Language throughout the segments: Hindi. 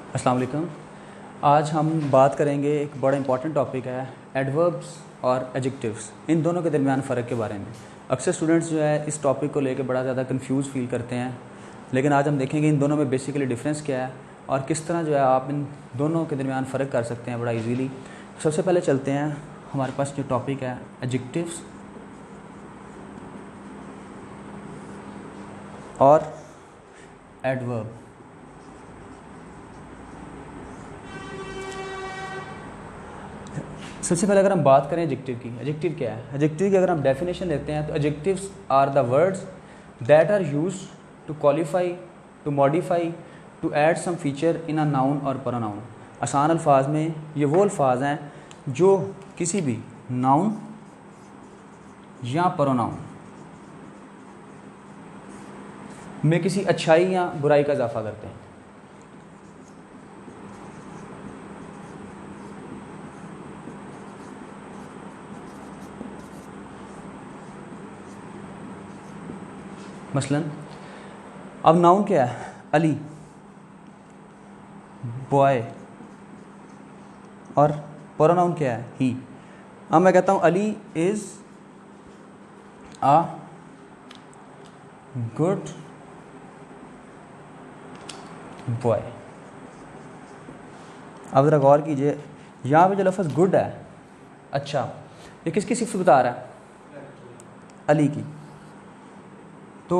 अस्सलाम वालेकुम। आज हम बात करेंगे, एक बड़ा इंपॉर्टेंट टॉपिक है एडवर्ब्स और एडजेक्टिव्स, इन दोनों के दरमियान फ़र्क के बारे में। अक्सर स्टूडेंट्स जो है इस टॉपिक को लेकर बड़ा ज़्यादा कंफ्यूज फील करते हैं, लेकिन आज हम देखेंगे इन दोनों में बेसिकली डिफरेंस क्या है और किस तरह जो है आप इन दोनों के दरमियान फ़र्क कर सकते हैं बड़ा ईजीली। सबसे पहले चलते हैं, हमारे पास जो टॉपिक है एडजेक्टिव्स और एडवर्ब। सबसे पहले अगर हम बात करें एडजेक्टिव की, एडजेक्टिव क्या है? एडजेक्टिव की अगर हम डेफिनेशन लेते हैं तो adjectives are the words that are used to qualify, to modify, to add some feature in a noun और प्रोनाउन। आसान अल्फाज में ये वो अल्फाज हैं जो किसी भी नाउन या प्रोनाउन में किसी अच्छाई या बुराई का इजाफा करते हैं। मसलन अब नाउन क्या है? अली, बॉय, और प्रोनाउन क्या है? ही। अब मैं कहता हूँ Ali is a good boy. अब ज़रा गौर कीजिए, यहाँ पे जो लफ्ज़ गुड है, अच्छा, ये किसकी सिफ़त बता रहा है? अली की। तो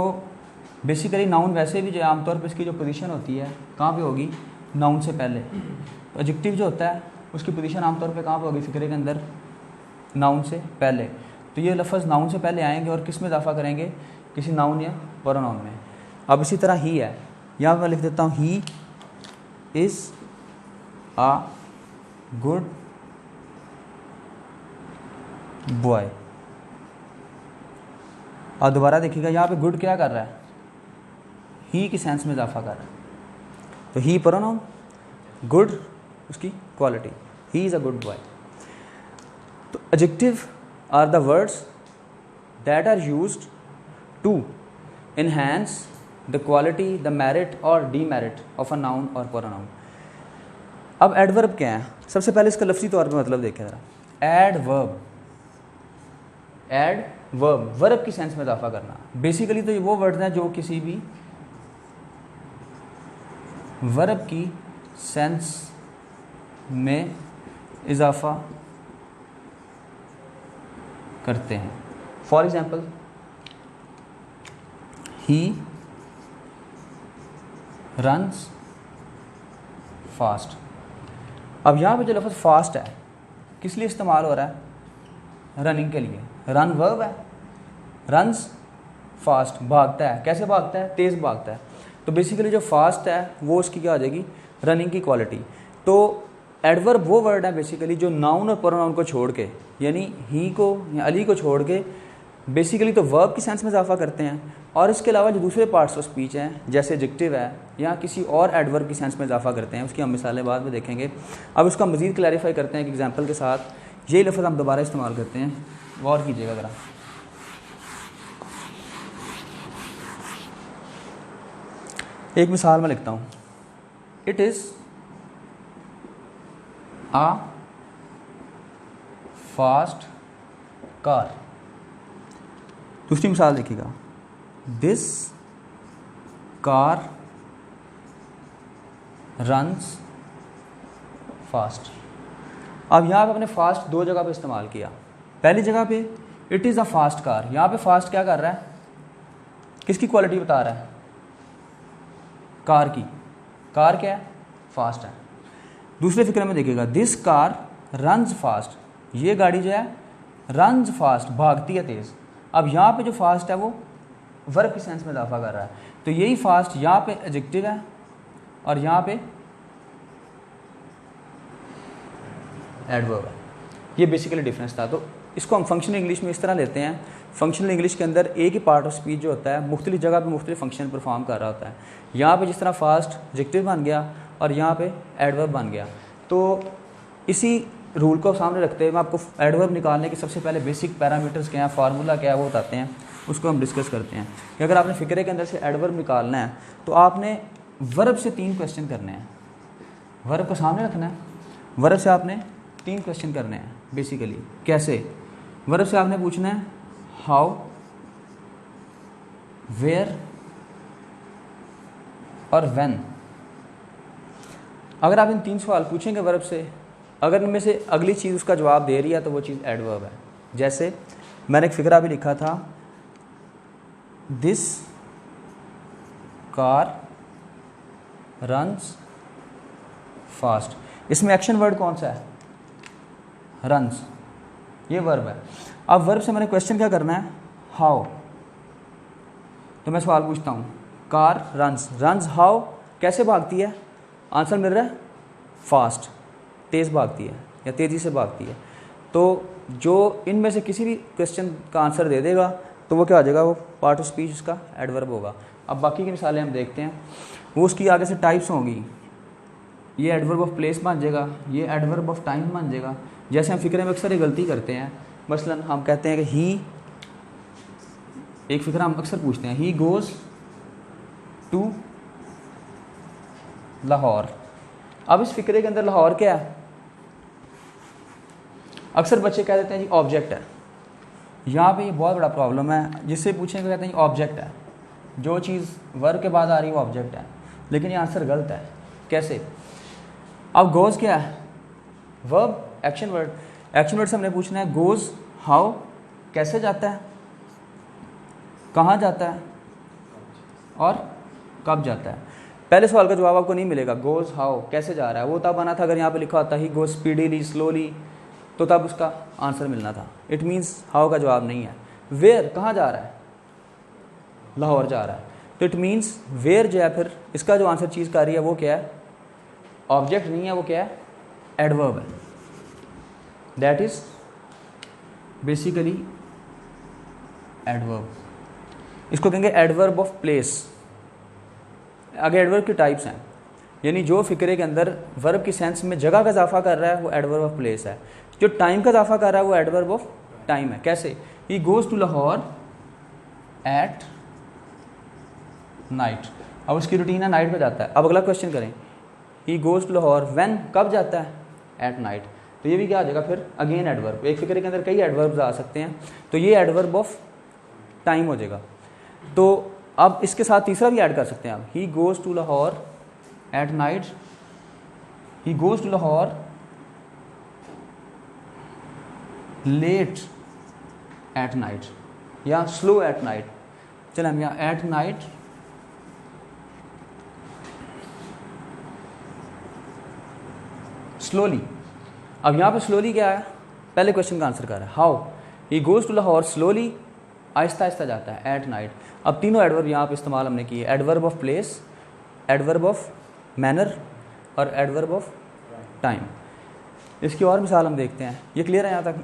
बेसिकली नाउन वैसे भी जो आमतौर पर इसकी जो पोजीशन होती है कहाँ पे होगी? नाउन से पहले। तो एडजेक्टिव जो होता है उसकी पोजीशन आमतौर पे कहाँ पे होगी फ़िक्रे के अंदर? नाउन से पहले। तो ये लफ्ज़ नाउन से पहले आएंगे और किस में इजाफा करेंगे? किसी नाउन या प्रोनाउन में। अब इसी तरह ही है, यहाँ मैं लिख देता हूँ ही इज़ अ गुड बॉय। और दोबारा देखिएगा, यहाँ पे गुड क्या कर रहा है? ही की सेंस में इजाफा कर रहा है। तो ही प्रोनाउन, गुड उसकी quality, he is a good boy. तो adjective are the words that are used to enhance the quality, the merit और डीमेरिट ऑफ अ नाउन और प्रोनाउन। अब एडवर्ब क्या है? सबसे पहले इसका लफ्ज़ी तौर पे मतलब देखें ज़रा। एडवर्ब, एडवर्ब वर्ब की सेंस में इजाफा करना। बेसिकली तो ये वो वर्ड्स हैं जो किसी भी वर्ब की सेंस में इजाफा करते हैं। For example, he runs fast. अब यहाँ पे जो लफ्ज़ फास्ट है किस लिए इस्तेमाल हो रहा है? रनिंग के लिए। रन वर्ब है, रन्स फास्ट भागता है। कैसे भागता है? तेज़ भागता है। तो बेसिकली जो फास्ट है वो उसकी क्या हो जाएगी? रनिंग की क्वालिटी। तो एडवर्ब वो वर्ड है बेसिकली जो नाउन और प्रोनाउन को छोड़ के, यानी ही को या अली को छोड़ के बेसिकली तो वर्ब की सेंस में इजाफा करते हैं, और इसके अलावा जो दूसरे पार्ट्स ऑफ स्पीच हैं जैसे एडजेक्टिव है या किसी और एडवर्ब की सेंस में इजाफा करते हैं। उसकी हम मिसालें बाद में देखेंगे। अब उसका मज़ीद क्लैरिफाई करते हैं एक एग्जाम्पल के साथ। यही लफ्ज़ हम दोबारा इस्तेमाल करते हैं, गौर कीजिएगा ज़रा। एक मिसाल में लिखता हूँ, it is a fast car. दूसरी मिसाल देखिएगा, दिस कार रन्स फास्ट। अब यहाँ पे अपने फास्ट दो जगह पे इस्तेमाल किया। पहली जगह पे it is a fast car, यहाँ पे फास्ट क्या कर रहा है? किसकी क्वालिटी बता रहा है? कार की। कार क्या है? फास्ट है। दूसरे फिक्र में देखिएगा, दिस कार रन्स फास्ट, ये गाड़ी जो है रन्स फास्ट भागती है तेज़। अब यहाँ पे जो फास्ट है वो वर्ब की सेंस में इजाफा कर रहा है। तो यही फास्ट यहाँ पे एडजेक्टिव है और यहाँ पे एडवर्ब है। ये बेसिकली डिफरेंस था। तो इसको हम फंक्शनल इंग्लिश में इस तरह लेते हैं। फंक्शनल इंग्लिश के अंदर एक ही पार्ट ऑफ स्पीच जो होता है मुख्तलिफ जगह पे मुख्तलिफ फंक्शन परफॉर्म कर रहा होता है। यहाँ पे जिस तरह फास्ट एडजेक्टिव बन गया और यहाँ पे एडवर्ब बन गया। तो इसी रूल को सामने रखते हुए मैं आपको एडवर्ब निकालने के सबसे पहले बेसिक पैरामीटर्स क्या हैं, फार्मूला क्या है वो बताते हैं, उसको हम डिस्कस करते हैं कि अगर आपने फ़िक्रे के अंदर से एडवर्ब निकालना है तो आपने वर्ब से 3 क्वेश्चन करने हैं। वर्ब को सामने रखना है। वर्ब से आपने 3 क्वेश्चन करने हैं बेसिकली। कैसे? वर्ब से आपने पूछना है हाउ, वेयर और व्हेन। अगर आप इन 3 सवाल पूछेंगे वर्ब से, अगर इनमें से अगली चीज़ उसका जवाब दे रही है तो वो चीज़ एडवर्ब है। जैसे मैंने एक फिक्रा भी लिखा था, दिस कार रन्स फास्ट। इसमें एक्शन वर्ड कौन सा है? रन्स, ये वर्ब है। अब वर्ब से मैंने क्वेश्चन क्या करना है? हाउ। तो मैं सवाल पूछता हूँ, कार रन्स, रन्स हाउ, कैसे भागती है? आंसर मिल रहा है फास्ट, तेज़ भागती है या तेज़ी से भागती है। तो जो इनमें से किसी भी क्वेश्चन का आंसर दे देगा तो वो क्या हो जाएगा? वो पार्ट ऑफ स्पीच उसका एडवर्ब होगा। अब बाकी की मिसालें हम देखते हैं, वो उसकी आगे से टाइप्स होंगी। ये एडवर्ब ऑफ प्लेस बन जाएगा, ये एडवर्ब ऑफ टाइम बन जाएगा। जैसे हम फिक्रे में अक्सर ये गलती करते हैं, मसलन हम कहते हैं कि ही, एक फिक्रा हम अक्सर पूछते हैं, ही गोज़ टू लाहौर। अब इस फिक्रे के अंदर लाहौर क्या है? अक्सर बच्चे कह देते हैं जी ऑब्जेक्ट है। यहाँ पे ये बहुत बड़ा प्रॉब्लम है, जिससे पूछेंगे कहते हैं जी ऑब्जेक्ट है, जो चीज़ वर्ब के बाद आ रही है वो ऑब्जेक्ट है, लेकिन ये आंसर गलत है। कैसे? अब गोज़ क्या है? Verb, action word. Action word से हमने पूछना है गोज़ हाउ, कैसे जाता है, कहाँ जाता है और कब जाता है। पहले सवाल का जवाब आपको नहीं मिलेगा, गोज़ हाउ, कैसे जा रहा है, वो तब आना था अगर यहाँ पे लिखा होता ही गोज़ स्पीडीली, स्लोली, तो तब उसका आंसर मिलना था। इट मीन्स हाउ का जवाब नहीं है। वेयर, कहाँ जा रहा है? लाहौर जा रहा है, तो इट मीन्स वेयर जो है, फिर इसका जो आंसर चीज़ कर रही है वो क्या है? ऑब्जेक्ट नहीं है, वो क्या है? एडवर्ब है। That is basically adverb. इसको कहेंगे एडवर्ब ऑफ प्लेस। आगे एडवर्ब की टाइप्स हैं, यानी जो फिक्रे के अंदर वर्ब की सेंस में जगह का इजाफा कर रहा है वो एडवर्ब ऑफ प्लेस है। जो टाइम का इजाफा कर रहा है वो एडवर्ब ऑफ टाइम है। कैसे? He goes to Lahore at night. अब उसकी रूटीन है नाइट में जाता है। अब अगला क्वेश्चन करें, he goes to Lahore when, कब जाता है? At night. तो ये भी क्या आ जाएगा फिर? Again adverb. एक फिक्रे के अंदर कई एडवर्ब्स आ सकते हैं, तो ये एडवर्ब ऑफ टाइम हो जाएगा। तो अब इसके साथ तीसरा भी ऐड कर सकते हैं आप, he goes to Lahore at night, he goes to Lahore late at night या स्लो एट नाइट। चलो हम यहाँ एट नाइट स्लोली। अब यहाँ पे स्लोली क्या है? पहले क्वेश्चन का आंसर कर रहा है how. He goes to Lahore slowly, आहिस्ता आहिस्ता जाता है, एट नाइट। अब तीनों एडवर्ब यहाँ पे इस्तेमाल हमने किए, adverb of place, adverb of manner और एडवर्ब ऑफ टाइम। इसकी और मिसाल हम देखते हैं। ये क्लियर है यहाँ तक?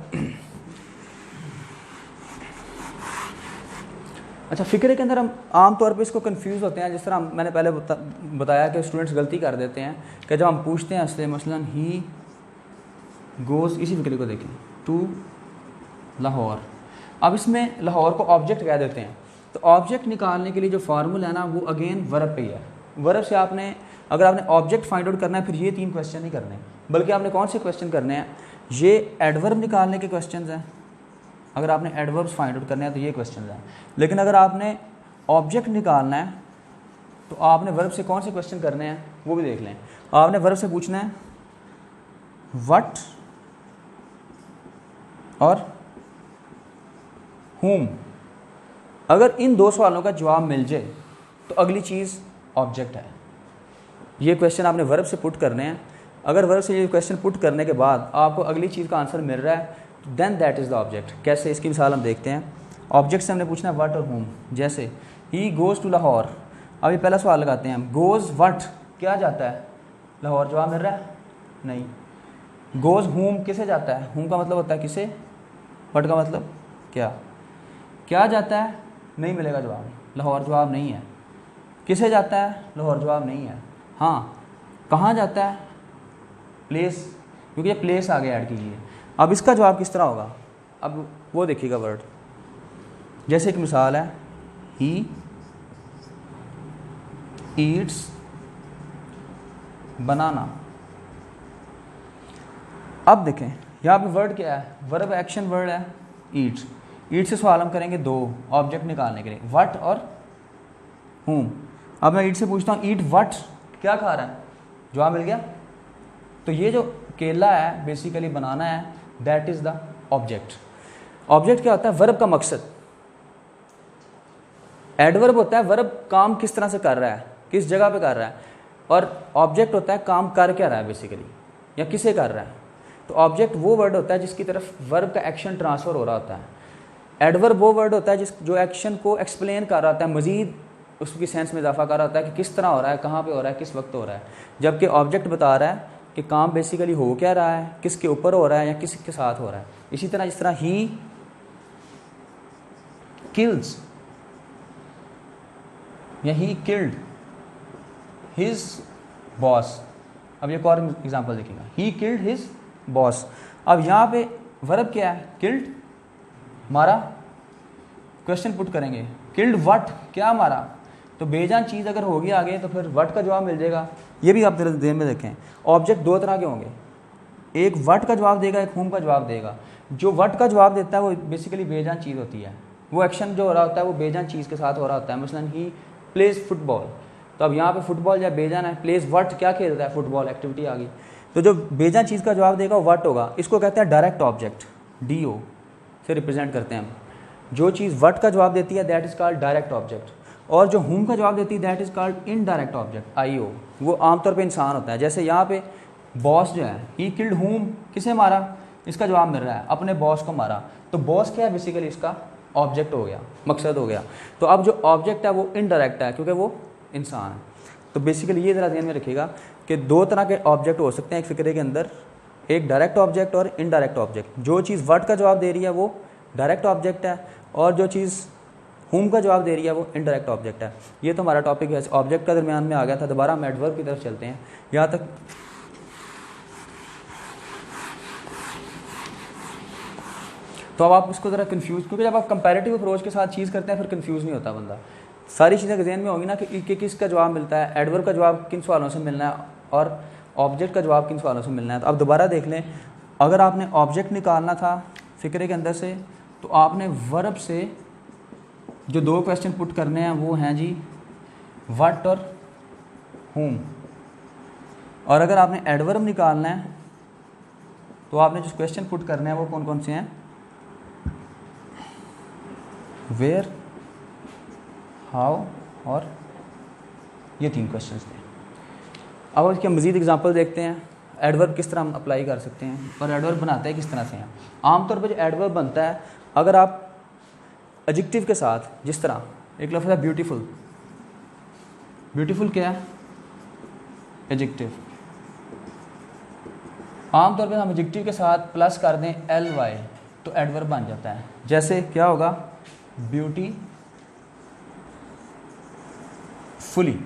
अच्छा, फिक्रे के अंदर हम आम तौर पे इसको कंफ्यूज होते हैं, जिस तरह मैंने पहले बताया कि स्टूडेंट्स गलती कर देते हैं कि जब हम पूछते हैं इसलिए मसलन ही गोज़, इसी फिक्रे को देखें, टू लाहौर। अब इसमें लाहौर को ऑब्जेक्ट कह देते हैं, तो ऑब्जेक्ट निकालने के लिए जो फार्मूला है ना वो अगेन वर्ब पे ही है। वर्ब से आपने, अगर आपने ऑब्जेक्ट फाइंड आउट करना है, फिर ये 3 क्वेश्चन नहीं करने, बल्कि आपने कौन से क्वेश्चन करने हैं? ये एडवर्ब निकालने के क्वेश्चन हैं। अगर आपने एडवर्ब्स फाइंड आउट करने हैं तो ये क्वेश्चन हैं। लेकिन अगर आपने ऑब्जेक्ट निकालना है तो आपने वर्ब से कौन से क्वेश्चन करने हैं वो भी देख लें। आपने वर्ब से पूछना है व्हाट और whom। अगर इन 2 सवालों का जवाब मिल जाए तो अगली चीज़ ऑब्जेक्ट है। ये क्वेश्चन आपने वर्ब से पुट करने हैं। अगर वर्ब से ये क्वेश्चन पुट करने के बाद आपको अगली चीज़ का आंसर मिल रहा है, then that is the object. कैसे? इसकी मिसाल हम देखते हैं। ऑब्जेक्ट से हमने पूछना है व्हाट और whom। जैसे ही गोज़ टू लाहौर, अब ये पहला सवाल लगाते हैं हम, गोज़ व्हाट, क्या जाता है? लाहौर। जवाब मिल रहा है? नहीं। गोज़ whom, किसे जाता है? whom का मतलब होता है किसे, व्हाट का मतलब क्या। क्या जाता है? नहीं मिलेगा जवाब, लाहौर जवाब नहीं है। किसे जाता है? लाहौर जवाब नहीं है। हाँ, कहाँ जाता है? प्लेस, क्योंकि ये प्लेस आगे ऐड कीजिए। अब इसका जवाब किस तरह होगा? अब वो देखिएगा वर्ड। जैसे एक मिसाल है, ही ईट्स बनाना अब देखें यहाँ पे वर्ड क्या है, वर्ब एक्शन वर्ड है ईट्स। ईट से सवाल हम करेंगे दो ऑब्जेक्ट निकालने के लिए, व्हाट और whom। अब मैं ईट से पूछता हूँ ईट व्हाट, क्या खा रहा है, जवाब मिल गया। तो ये जो केला है बेसिकली बनाना है, that is the object. Object क्या होता है, वर्ब का मकसद। एडवर्ब होता है वर्ब काम किस तरह से कर रहा है, किस जगह पे कर रहा है, और ऑब्जेक्ट होता है काम कर क्या रहा है बेसिकली, या किसे कर रहा है। तो ऑब्जेक्ट वो वर्ड होता है जिसकी तरफ वर्ब का एक्शन ट्रांसफर हो रहा होता है। एडवर्ब वो वर्ड होता है जो एक्शन को एक्सप्लेन कर रहा होता है, मजीद उसकी सेंस में इजाफा कर रहा होता है कि किस तरह हो रहा है, कहाँ पे हो रहा है, किस वक्त हो रहा है। जबकि ऑब्जेक्ट बता रहा है कि काम बेसिकली हो क्या रहा है, किसके ऊपर हो रहा है या किसके साथ हो रहा है। इसी तरह जिस तरह ही किल्स या ही किल्ड हिज बॉस। अब एक और एग्जांपल देखिएगा, ही किल्ड हिज बॉस। अब यहाँ पे वर्ब क्या है, किल्ड, मारा। क्वेश्चन पुट करेंगे किल्ड व्हाट, क्या मारा। तो बेजान चीज़ अगर होगी आगे तो फिर व्हाट का जवाब मिल जाएगा। ये भी आप ध्यान में देखें, ऑब्जेक्ट दो तरह के होंगे, एक व्हाट का जवाब देगा, एक whom का जवाब देगा। जो व्हाट का जवाब देता है वो बेसिकली बेजान चीज़ होती है, वो एक्शन जो हो रहा होता है वो बेजान चीज़ के साथ हो रहा होता है। मसलन ही प्लेज फुटबॉल, तो अब यहाँ पे फुटबॉल या बेजान है, प्लेज व्हाट क्या खेलता है, फुटबॉल एक्टिविटी आ गई। तो जो बेजान चीज़ का जवाब देगा वो व्हाट होगा। इसको कहते हैं डायरेक्ट ऑब्जेक्ट, DO से रिप्रेजेंट करते हैं हम। जो चीज़ व्हाट का जवाब देती है that is called direct object, और जो whom का जवाब देती है that is called indirect object, IO। वो आमतौर पे इंसान होता है। जैसे यहाँ पे बॉस जो है, ही किल्ड whom, किसे मारा, इसका जवाब मिल रहा है अपने बॉस को मारा। तो बॉस क्या है बेसिकली, इसका ऑब्जेक्ट हो गया, मकसद हो गया। तो अब जो ऑब्जेक्ट है वो इनडायरेक्ट है क्योंकि वो इंसान है। तो बेसिकली ये ज़रा ध्यान में रखिएगा कि दो तरह के ऑब्जेक्ट हो सकते हैं एक फ़िक्रे के अंदर, एक डायरेक्ट ऑब्जेक्ट और इनडायरेक्ट ऑब्जेक्ट। जो चीज़ व्हाट का जवाब दे रही है वो डायरेक्ट ऑब्जेक्ट है, और जो चीज़ whom का जवाब दे रही है वो इनडायरेक्ट ऑब्जेक्ट है। ये तो हमारा टॉपिक है, ऑब्जेक्ट का दरमियान में आ गया था। दोबारा हम एडवर्ब की तरफ चलते हैं। यहाँ तक तो अब आप इसको ज़रा कंफ्यूज, क्योंकि जब आप कंपैरेटिव अप्रोच के साथ चीज़ करते हैं फिर कंफ्यूज नहीं होता बंदा। सारी चीज़ें जहन में होंगी ना कि किसका जवाब मिलता है, एडवर्ब का जवाब किन सवालों से मिलना है और ऑब्जेक्ट का जवाब किन सवालों से मिलना है। तो अब दोबारा देख लें, अगर आपने ऑब्जेक्ट निकालना था फ़िक्रे के अंदर से तो आपने वर्ब से जो दो क्वेश्चन पुट करने हैं वो हैं जी व्हाट और whom। और अगर आपने एडवर्ब निकालना है तो आपने जो क्वेश्चन पुट करने हैं वो कौन कौन से हैं, वेयर, हाउ और ये तीन क्वेश्चन थे। अब इसके मज़ीद एग्जांपल देखते हैं, एडवर्ब किस तरह हम अप्लाई कर सकते हैं और एडवर्ब बनाते हैं किस तरह से हैं। आमतौर पर जो एडवर्ब बनता है, अगर आप एडजेक्टिव के साथ, जिस तरह एक लफ्ज़ है ब्यूटीफुल, ब्यूटीफुल क्या है, एडजेक्टिव। आमतौर पर हम एडजेक्टिव के साथ प्लस कर दें LY तो एडवर्ब बन जाता है। जैसे क्या होगा, ब्यूटी फुली।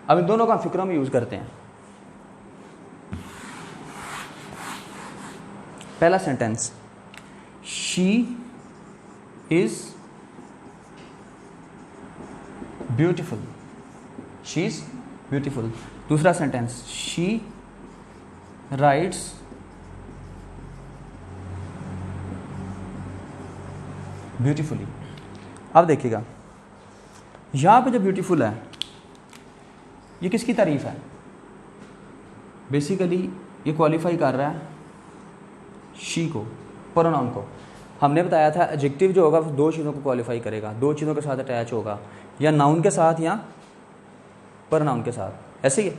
अब इन दोनों का फिक्रों में यूज़ करते हैं। पहला sentence, she is beautiful, she is beautiful. दूसरा सेंटेंस, शी राइट्स ब्यूटीफुली। अब देखिएगा यहाँ पे जो ब्यूटीफुल है ये किसकी तारीफ है, बेसिकली ये क्वालिफाई कर रहा है शी को, प्रोनाउन को। हमने बताया था एडजेक्टिव जो होगा वो दो चीज़ों को क्वालिफाई करेगा, दो चीज़ों के साथ अटैच होगा, या नाउन के साथ या प्रोनाउन के साथ। ऐसे ही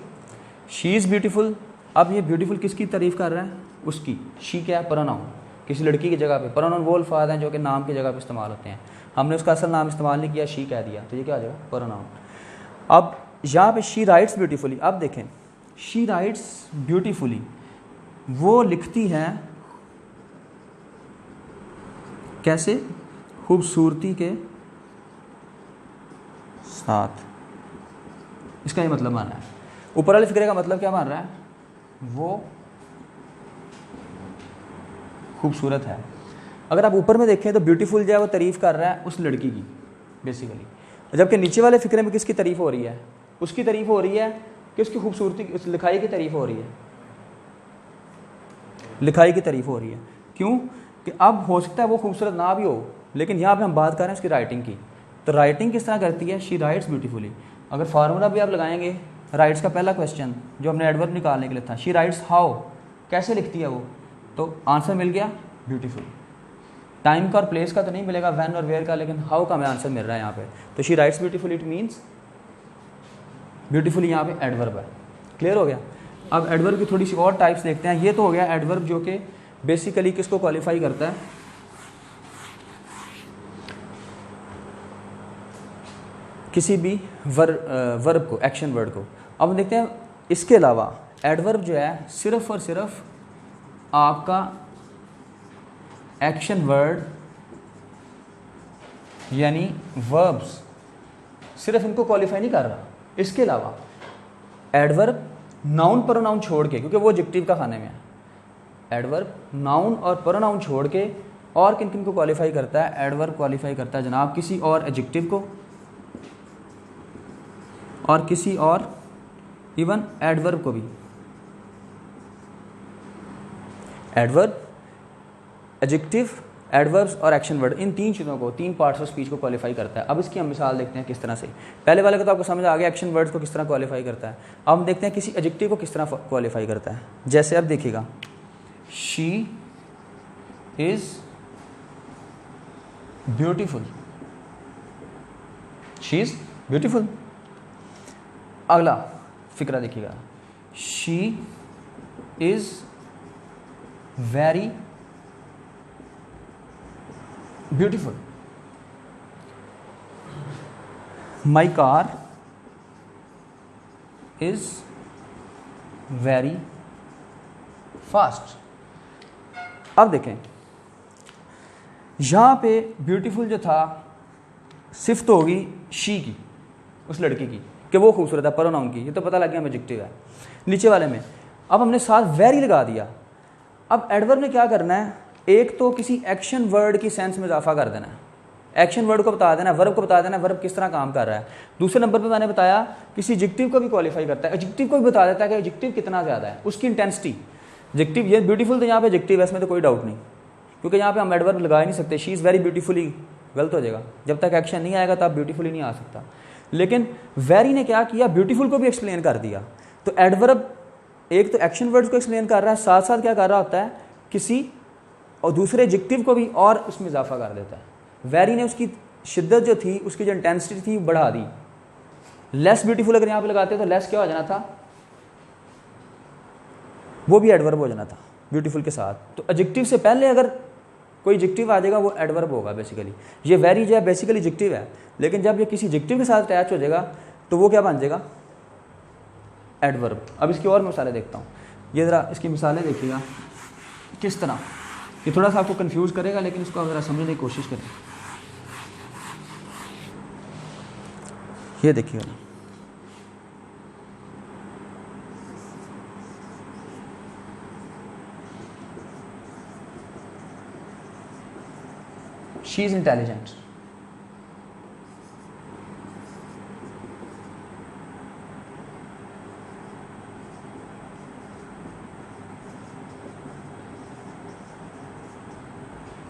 शी इज़ ब्यूटीफुल। अब ये ब्यूटीफुल किसकी तारीफ कर रहा है, उसकी। शी क्या है, प्रोनाउन, किसी लड़की की जगह पे। प्रोनाउन वो अल्फाज हैं जो कि नाम की जगह पे इस्तेमाल होते हैं, हमने उसका असल नाम इस्तेमाल नहीं किया, शी कह दिया, तो ये क्या आ जाएगा, प्रोनाउन। अब यहाँ पे शी राइट्स ब्यूटीफुली। अब देखें, शी राइट्स ब्यूटीफुली, वो लिखती है कैसे, खूबसूरती के साथ। इसका ये मतलब माना है। ऊपर वाले फिक्रे का मतलब क्या मान रहा है, वो खूबसूरत है। अगर आप ऊपर में देखें तो ब्यूटीफुल जो है वो तारीफ़ कर रहा है उस लड़की की बेसिकली, जबकि नीचे वाले फिक्रे में किसकी तारीफ़ हो रही है, उसकी तारीफ़ हो रही है कि उसकी खूबसूरती, उस लिखाई की तारीफ़ हो रही है। लिखाई की तारीफ हो रही है। क्यों? कि अब हो सकता है वो खूबसूरत ना भी हो, लेकिन यहाँ पे हम बात कर रहे हैं उसकी राइटिंग की। तो राइटिंग किस तरह करती है? She writes beautifully. अगर फार्मूला भी आप लगाएंगे, राइट्स का पहला क्वेश्चन जो हमने एडवर्ब निकालने के लिए था, शी राइट्स हाउ, कैसे लिखती है वो, तो आंसर मिल गया ब्यूटीफुल। टाइम का और प्लेस का तो नहीं मिलेगा, व्हेन और वेयर का, लेकिन हाउ का हमें आंसर मिल रहा है यहाँ पे। तो she writes beautifully, it means beautifully यहाँ पे एडवर्ब है। क्लियर हो गया? अब एडवर्ब की थोड़ी सी और टाइप्स देखते हैं। ये तो हो गया एडवर्ब जो कि बेसिकली किसको क्वालिफाई करता है? किसी भी वर्ब को, एक्शन वर्ड को। अब हम देखते हैं इसके अलावा एडवर्ब जो है सिर्फ और सिर्फ आपका एक्शन वर्ड यानी वर्ब्स, सिर्फ इनको क्वालिफाई नहीं कर रहा। इसके अलावा एडवर्ब नाउन प्रोनाउन छोड़ के, क्योंकि वो एडजेक्टिव का खाने में है, एडवर्ब नाउन और प्रोनाउन छोड़ के और किन किन को क्वालिफाई करता है? एडवर्ब क्वालिफाई करता है जनाब किसी और एडजेक्टिव को और किसी और इवन एडवर्ब को भी। एडवर्ब, एडजेक्टिव, एडवर्ब्स और एक्शन वर्ड, इन तीन चीज़ों को, तीन पार्ट्स ऑफ स्पीच को क्वालिफाई करता है। अब इसकी हम मिसाल देखते हैं किस तरह से। पहले वाले का तो आपको समझ आ गया एक्शन वर्ड्स को किस तरह क्वालिफाई करता है। अब हम देखते हैं किसी एडजेक्टिव को किस तरह क्वालिफाई करता है। जैसे अब देखिएगा, she is beautiful, she is beautiful. अगला फिक्रा देखिएगा, she is very beautiful. My car is very fast. अब देखें यहां पे ब्यूटीफुल जो था सिर्फ तो होगी शी की, उस लड़की की, कि वो खूबसूरत है, प्रोनाउन की, ये तो पता लग गया एडजेक्टिव है। नीचे वाले में अब हमने साथ वेरी लगा दिया। अब एडवर्ब ने क्या करना है? एक तो किसी एक्शन वर्ड की सेंस में इजाफा कर देना है, एक्शन वर्ड को बता देना है, वर्ब को बता देना है वर्ब किस तरह काम कर रहा है। दूसरे नंबर पे मैंने बताया किसी एडजेक्टिव को भी क्वालिफाई करता है, एडजेक्टिव को भी बता देता है कि एडजेक्टिव कितना ज़्यादा है, उसकी इंटेंसिटी। एडजेक्टिव ये ब्यूटीफुल तो यहाँ पे एडजेक्टिव है, इसमें तो कोई डाउट नहीं, क्योंकि यहाँ पे हम एडवर्ब लगा ही नहीं सकते। शी इज़ वेरी ब्यूटीफुली गलत हो जाएगा, जब तक एक्शन नहीं आएगा तब ब्यूटीफुली नहीं आ सकता। लेकिन वेरी ने क्या किया? ब्यूटीफुल को भी एक्सप्लेन कर दिया। तो एडवर्ब एक तो एक्शन वर्ड्स को एक्सप्लेन कर रहा है, साथ साथ क्या कर रहा होता है? किसी और दूसरे एडजेक्टिव को भी और उसमें इजाफा कर देता है। वेरी ने उसकी शिद्दत जो थी, उसकी जो इंटेंसिटी थी बढ़ा दी। लेस ब्यूटीफुल अगर यहाँ पे लगाते तो लेस क्या हो जाना था? वो भी एडवर्ब हो जाना था ब्यूटीफुल के साथ। तो एडजेक्टिव से पहले अगर कोई एडजेक्टिव आ जाएगा वो एडवर्ब होगा बेसिकली। ये वेरी जो है बेसिकली एडजेक्टिव है, लेकिन जब ये किसी एडजेक्टिव के साथ अटैच हो जाएगा तो वो क्या बन जाएगा? एडवर्ब। अब इसकी और मिसालें देखता हूँ। ये ज़रा इसकी मिसालें देखिएगा किस तरह, ये थोड़ा सा आपको कंफ्यूज करेगा, लेकिन इसको आप ज़रा समझने की कोशिश करें। ये देखिएगा, she is intelligent.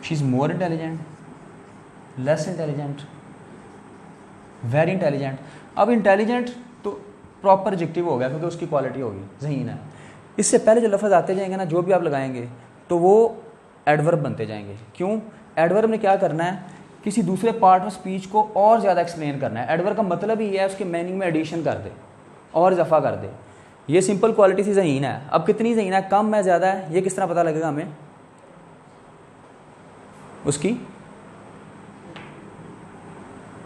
She is more intelligent, less intelligent, very intelligent. अब इंटेलिजेंट तो प्रॉपर एडजेक्टिव हो गया क्योंकि उसकी क्वालिटी होगी, ज़हीन है। इससे पहले जो लफ्ज़ आते जाएंगे ना, जो भी आप लगाएंगे तो वो एडवर्ब बनते जाएंगे। क्यों? एडवर्ब ने क्या करना है? किसी दूसरे पार्ट ऑफ स्पीच को और ज़्यादा एक्सप्लेन करना है। एडवर्ब का मतलब ही है उसके मीनिंग में एडिशन कर दे और इजाफा कर दे। ये सिंपल क्वालिटी से ज़हीन है। अब कितनी ज़हीन है, कम है, ज़्यादा है, ये किस तरह पता लगेगा हमें? उसकी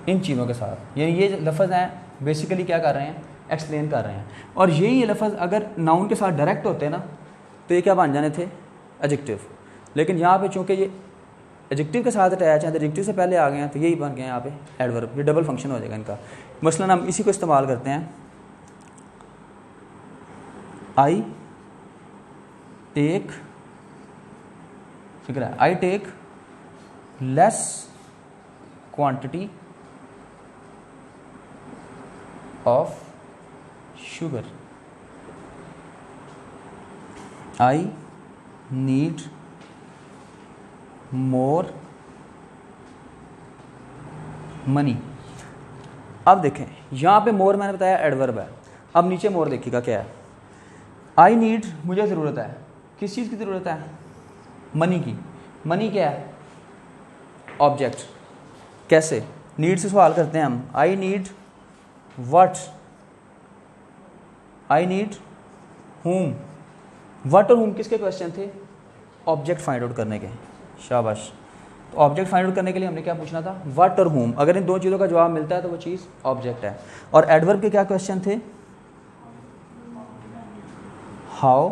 इन चीज़ों के साथ। ये लफ्ज़ हैं बेसिकली क्या कर रहे हैं? एक्सप्लेन कर रहे हैं। और यही ये लफ्ज़ अगर नाउन के साथ डायरेक्ट होते ना तो ये क्या बन जाने थे? एडजेक्टिव। लेकिन यहाँ पे चूँकि ये एडजेक्टिव के साथ अटैच हैं, तो एडजेक्टिव से पहले आ गए हैं, तो यही बन गए यहाँ पे एडवर्ब। ये डबल फंक्शन हो जाएगा इनका। मसलन हम इसी को इस्तेमाल करते हैं, आई टेक, फिक्र है, I take less quantity of sugar. I need more money. अब देखें यहाँ पे मोर मैंने बताया एडवर्ब है। अब नीचे मोर देखिएगा क्या है, आई नीड मुझे ज़रूरत है, किस चीज़ की ज़रूरत है, मनी की। मनी क्या है, ऑब्जेक्ट। कैसे, नीड से सवाल करते हैं हम, I need what, I need whom। What और whom किसके क्वेश्चन थे, ऑब्जेक्ट फाइंड आउट करने के। शाबाश। तो ऑब्जेक्ट फाइंड आउट करने के लिए हमने क्या पूछना था, व्हाट और whom। अगर इन दो चीज़ों का जवाब मिलता है तो वो चीज़ ऑब्जेक्ट है। और एडवर्ब के क्या क्वेश्चन थे, हाउ,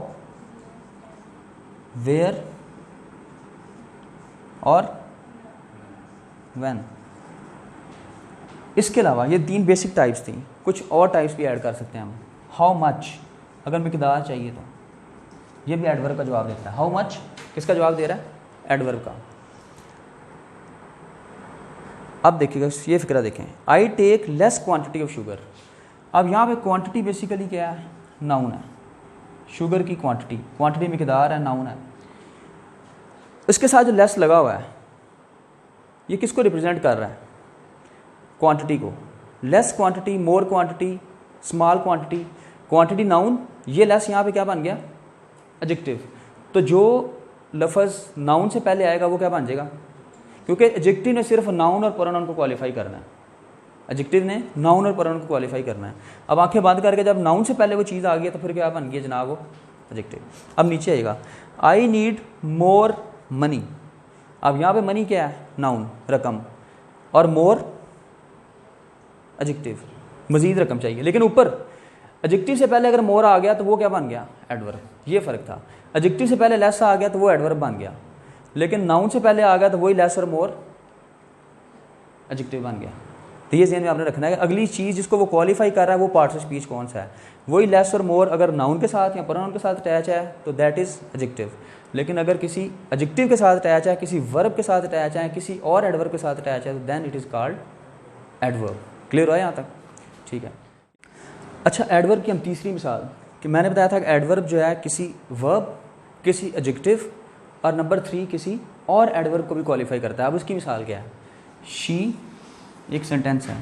वेयर और व्हेन। इसके अलावा ये 3 बेसिक टाइप्स थी, कुछ और टाइप्स भी ऐड कर सकते हैं हम। हाउ मच, अगर मिकदार चाहिए तो ये भी एडवर्ब का जवाब देता है। हाउ मच किसका जवाब दे रहा है, एडवर्ब का। अब देखिएगा ये फिक्रा देखें, I take less quantity of sugar. अब यहाँ पे क्वांटिटी बेसिकली क्या है, नाउन है। शुगर की क्वांटिटी, क्वांटिटी मिकदार है, नाउन है। इसके साथ जो लेस लगा हुआ है ये किसको रिप्रेजेंट कर रहा है, क्वांटिटी को। Less quantity, more quantity, small quantity, quantity noun, ये लेस यहाँ पे क्या बन गया, एडजेक्टिव। तो जो लफ्ज़ नाउन से पहले आएगा वो क्या बन जाएगा, क्योंकि एडजेक्टिव ने सिर्फ नाउन और प्रोनाउन को क्वालिफाई करना है। एडजेक्टिव ने नाउन और प्रोनाउन को क्वालिफाई करना है। अब आंखें बंद करके जब नाउन से पहले वो चीज़ आ गई तो फिर क्या बन गई जनाब, वो एडजेक्टिव। अब नीचे आएगा, आई नीड मोर मनी। अब यहाँ पे मनी क्या है, नाउन, रकम, और मोर एडजेक्टिव, मज़ीद रकम चाहिए। लेकिन ऊपर एडजेक्टिव से पहले अगर मोर आ गया तो वो क्या बन गया, एडवर्ब। ये फ़र्क था। एडजेक्टिव से पहले लेस आ गया तो वो एडवर्ब बन गया, लेकिन नाउन से पहले आ गया तो वही लेस और मोर एडजेक्टिव बन गया। तो ये ज़हन में आपने रखना है कि अगली चीज़ जिसको वो क्वालिफाई कर रहा है वो पार्ट ऑफ स्पीच कौन सा है। वही लेस और मोर अगर नाउन के साथ या प्रोनाउन के साथ अटैच है तो दैट इज़ एडजेक्टिव। लेकिन अगर किसी एडजेक्टिव के साथ अटैच है, किसी वर्ब के साथ अटैच है, किसी और एडवर्ब के साथ अटैच है तो then it is called adverb. Clear है यहाँ तक, ठीक है। अच्छा, एडवर्ब की हम तीसरी मिसाल कि मैंने बताया था कि एडवर्ब जो है किसी वर्ब, किसी एडजेक्टिव और नंबर 3 किसी और एडवर्ब को भी क्वालिफाई करता है। अब उसकी मिसाल क्या है, शी, एक सेंटेंस है,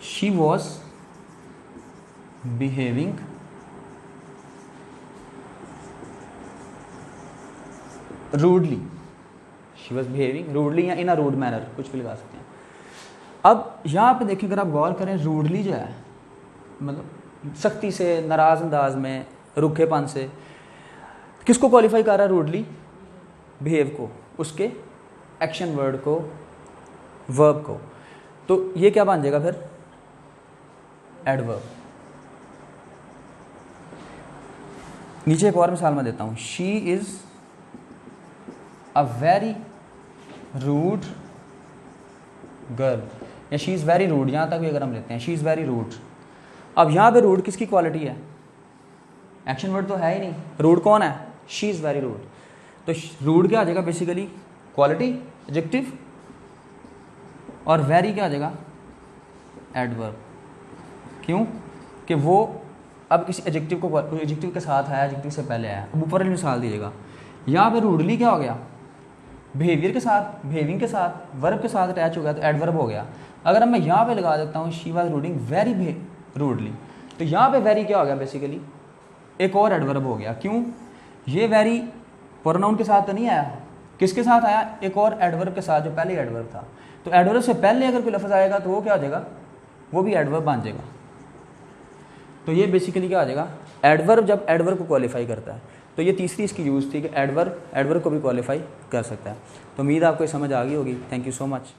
she was behaving rudely. She was behaving rudely या इन अ रूड मैनर, कुछ भी लगा सकते हैं। अब यहाँ पे देखिए, अगर आप गौर करें, रूडली जो है मतलब सख्ती से, नाराज़ अंदाज में, रुखेपन से, किसको क्वालिफाई कर रहा है रूडली, बिहेव को, उसके एक्शन वर्ड को, वर्ब को। तो ये क्या बन जाएगा फिर, एडवर्ब। नीचे एक और मिसाल मैं देता हूँ, she is a very rude girl, या शी इज़ वेरी रूड, यहाँ तक भी अगर हम लेते हैं, शी इज़ वेरी रूड। अब यहाँ पे रूड किसकी क्वालिटी है, एक्शन वर्ड तो है ही नहीं, रूड कौन है, शी इज़ वेरी रूड। तो रूड क्या आ जाएगा बेसिकली, क्वालिटी, एडजेक्टिव, और वेरी क्या आ जाएगा, एडवर्ब। क्यों, कि वो अब किसी एडजेक्टिव को, एडजेक्टिव के साथ आया, एडजेक्टिव से पहले आया। अब ऊपर मिसाल दीजिएगा, यहाँ पे रूडली क्या हो गया, बिहेवियर के साथ, बिहेविंग के साथ, वर्ब के साथ अटैच हो गया तो एडवर्ब हो गया। अगर मैं यहाँ पे लगा देता हूँ शी वाज रूडिंग वेरी रूडली, तो यहाँ पे वेरी क्या हो गया, बेसिकली एक और एडवर्ब हो गया। क्यों, ये वेरी प्रोनाउन के साथ तो नहीं आया, किसके साथ आया, एक और एडवर्ब के साथ जो पहले एडवर्ब था। तो एडवर्ब से पहले अगर कोई लफ्ज़ आएगा तो वो क्या हो जाएगा, वो भी एडवर्ब बन जाएगा। तो ये बेसिकली क्या आ जाएगा, एडवर्ब जब एडवर्ब को क्वालिफाई करता है। तो ये तीसरी इसकी यूज़ थी कि एडवर्ब को भी क्वालिफाई कर सकता है। तो उम्मीद आपको समझ आ गई होगी। Thank you so much.